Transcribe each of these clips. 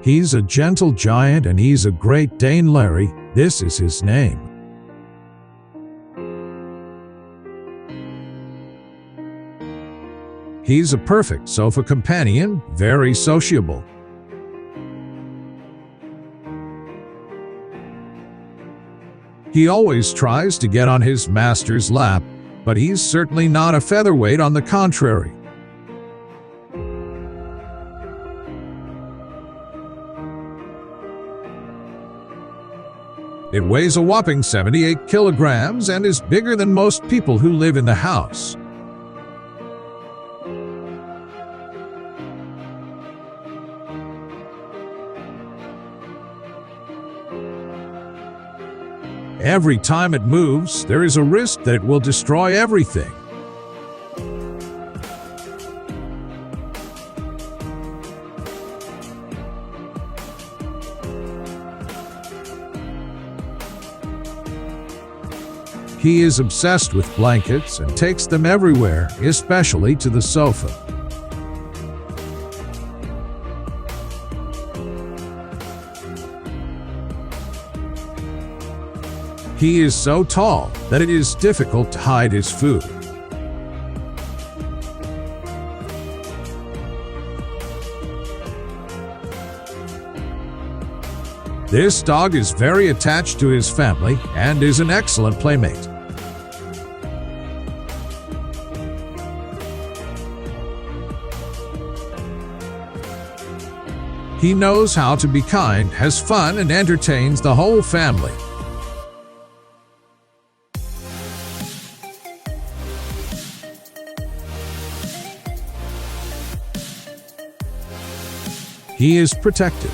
He's a gentle giant and he's a Great Dane. Larry, this is his name. He's a perfect sofa companion, very sociable. He always tries to get on his master's lap, but he's certainly not a featherweight, on the contrary. It weighs a whopping 78 kilograms and is bigger than most people who live in the house. Every time it moves, there is a risk that it will destroy everything. He is obsessed with blankets and takes them everywhere, especially to the sofa. He is so tall that it is difficult to hide his food. This dog is very attached to his family and is an excellent playmate. He knows how to be kind, has fun, and entertains the whole family. He is protective.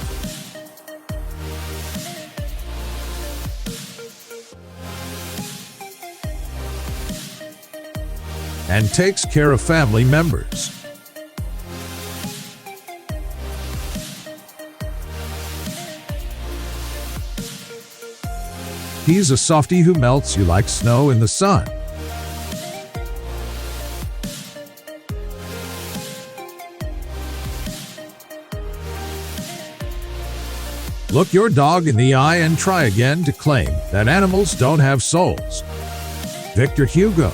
And takes care of family members. He's a softie who melts you like snow in the sun. Look your dog in the eye and try again to claim that animals don't have souls. Victor Hugo.